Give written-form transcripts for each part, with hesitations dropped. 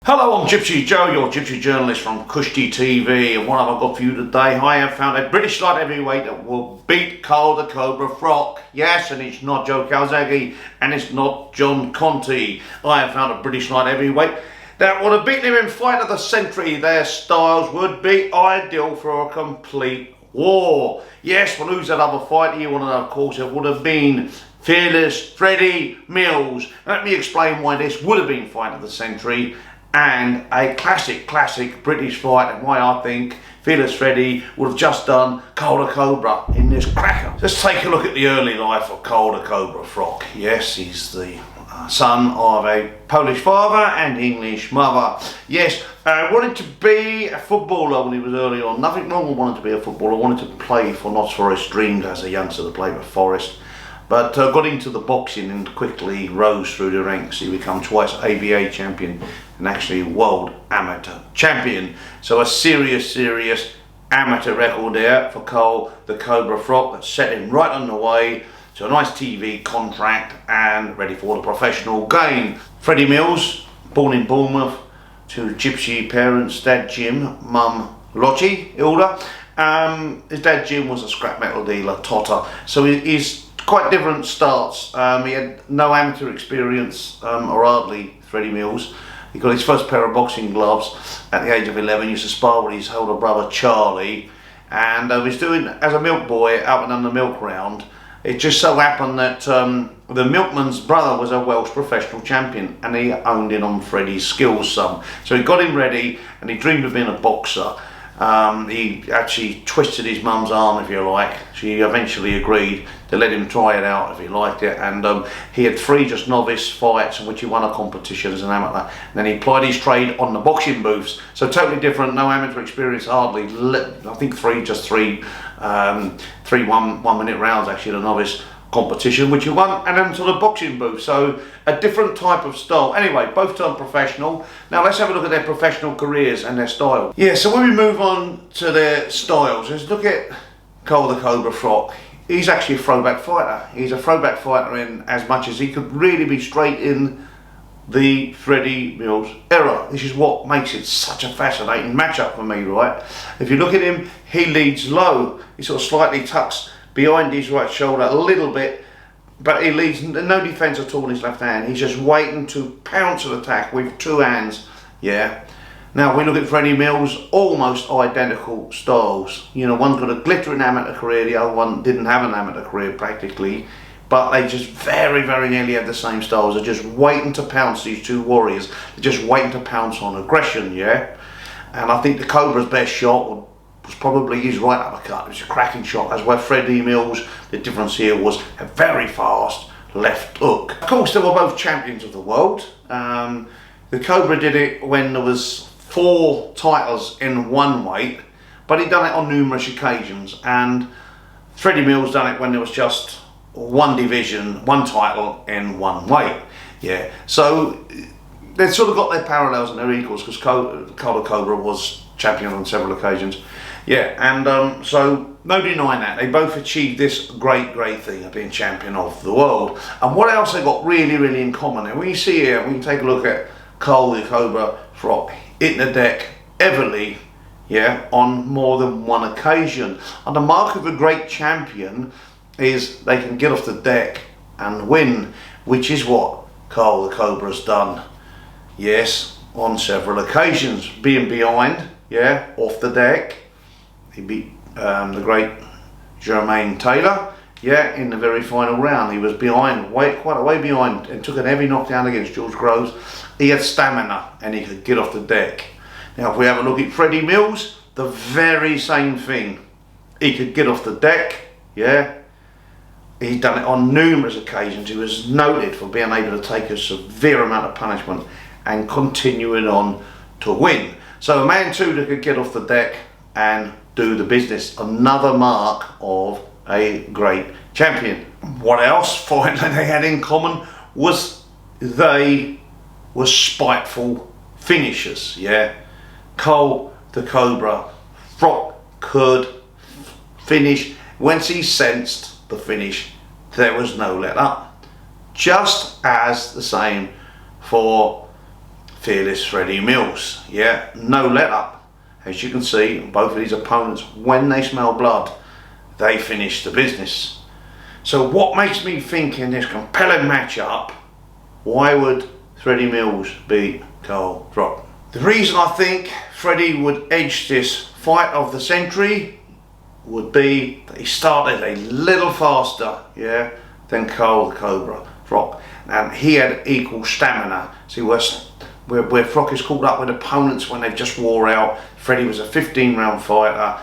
Hello, I'm Gypsy Joe, your gypsy journalist from Kushti TV, and what have I got for you today? I have found a British light heavyweight that will beat Carl the Cobra Froch. Yes, and it's not Joe Calzaghe, and it's not John Conti. I have found a British light heavyweight that would have beaten him in fight of the century. Their styles would be ideal for a complete war. Yes, well, who's that other fighter you want to know? Of course, it would have been Fearless Freddie Mills. Let me explain why this would have been fight of the century and a classic British fight, and why I think Fearless Freddie would have just done Carl the Cobra in this cracker. Let's take a look at the early life of Carl the Cobra Froch. Yes, he's the son of a Polish father and English mother. Yes, wanted to be a footballer when he was early on. Nothing wrong with wanting to be a footballer. Wanted to play for Notts Forest, dreamed as a youngster to play for Forest. But got into the boxing and quickly rose through the ranks. He became twice ABA champion and actually world amateur champion. So a serious amateur record there for Carl the Cobra Froch that set him right on the way to a nice TV contract and ready for the professional game. Freddie Mills, born in Bournemouth to gypsy parents, dad Jim, mum Lottie Hilda. His dad Jim was a scrap metal dealer, Totter. So he's quite different starts. He had no amateur experience, or hardly, Freddie Mills. He got his first pair of boxing gloves at the age of 11. He used to spar with his older brother Charlie, and was doing as a milk boy out and on the milk round. It just so happened that the milkman's brother was a Welsh professional champion, and he owned in on Freddie's skills some. So he got him ready, and he dreamed of being a boxer. He actually twisted his mum's arm, if you like. She eventually agreed to let him try it out if he liked it, and he had 3 just novice fights in which he won a competition as an amateur. And then he applied his trade on the boxing booths. So totally different, no amateur experience hardly. I think three 1 minute rounds actually, the novice competition, which he won, and then to the boxing booth. So a different type of style. Anyway, both turned professional. Now let's have a look at their professional careers and their style. Yeah, so when we move on to their styles, let's look at Carl the Cobra Froch. He's actually a throwback fighter. He's a throwback fighter in as much as he could really be straight in the Freddie Mills era. This is what makes it such a fascinating matchup for me, right? If you look at him, he leads low. He sort of slightly tucks behind his right shoulder a little bit, but he leaves no defence at all in his left hand. He's just waiting to pounce an attack with 2 hands. Yeah. Now we look at Freddie Mills, almost identical styles. You know, one's got a glittering amateur career, the other one didn't have an amateur career practically, but they just very nearly had the same styles. They're just waiting to pounce, these 2 warriors. They're just waiting to pounce on aggression, yeah. And I think the Cobra's best shot was probably his right uppercut. It was a cracking shot, as where Freddie Mills, the difference here was a very fast left hook. Of course, they were both champions of the world. The Cobra did it when there was 4 titles in one weight, but he'd done it on numerous occasions, and Freddie Mills done it when there was just 1 division, 1 title in 1 weight. Yeah, so they've sort of got their parallels and their equals, because Carl the Cobra was champion on several occasions. Yeah, and so no denying that. They both achieved this great thing of being champion of the world. And what else they got really in common? And when you see here, we can take a look at Carl the Cobra Froch hitting the deck heavily, yeah, on more than 1 occasion. And the mark of a great champion is they can get off the deck and win, which is what Carl the Cobra's done. Yes, on several occasions, being behind, yeah, off the deck. He beat the great Jermaine Taylor, yeah, in the very final round. He was behind, quite a way behind, and took a heavy knockdown against George Groves. He had stamina and he could get off the deck. Now if we have a look at Freddie Mills, the very same thing. He could get off the deck, yeah. He's done it on numerous occasions. He was noted for being able to take a severe amount of punishment and continuing on to win. So a man too that could get off the deck and do the business. Another mark of a great champion. What else finally they had in common was they were spiteful finishers, yeah. Carl the Cobra Froch could finish. Once he sensed the finish, there was no let up. Just as the same for Fearless Freddie Mills. Yeah, no let up. As you can see, both of these opponents, when they smell blood, they finish the business. So what makes me think in this compelling matchup, why would Freddie Mills beat Carl Froch? The reason I think Freddie would edge this fight of the century would be that he started a little faster, yeah, than Carl the Cobra Froch. And he had equal stamina. See, where Froch is caught up with opponents when they've just wore out, Freddie was a 15-round fighter.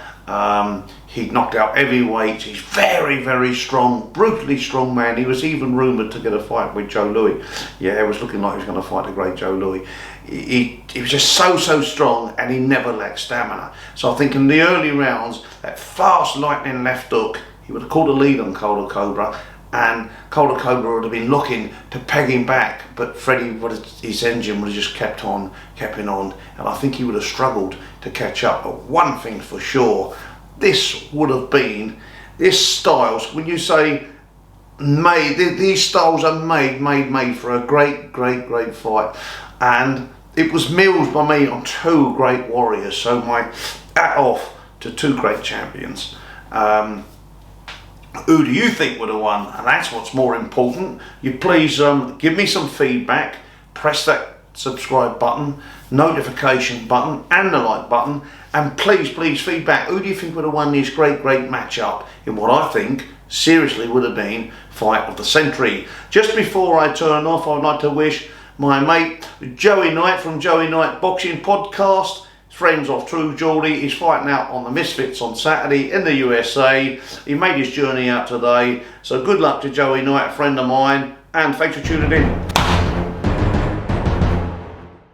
He knocked out heavyweights. He's very, very strong, brutally strong man. He was even rumoured to get a fight with Joe Louis. Yeah, it was looking like he was going to fight the great Joe Louis. He was just so strong, and he never lacked stamina. So I think in the early rounds, that fast lightning left hook, he would have called a lead on Carl the Cobra, and Carl the Cobra would have been looking to peg him back, but Freddie, his engine would have just kept on, and I think he would have struggled to catch up. But one thing for sure, this would have been, this styles, when you say made, these styles are made for a great fight, and it was Mills by me on two great warriors. So my hat off to two great champions. Who do you think would have won? And that's what's more important. You please give me some feedback. Press that subscribe button, notification button, and the like button. And please feedback. Who do you think would have won this great matchup in what I think seriously would have been fight of the century? Just before I turn off, I'd like to wish my mate Joey Knight from Joey Knight Boxing Podcast, friends of True Geordie, is fighting out on the Misfits on Saturday in the USA. He made his journey out today. So good luck to Joey Knight, a friend of mine, and thanks for tuning in.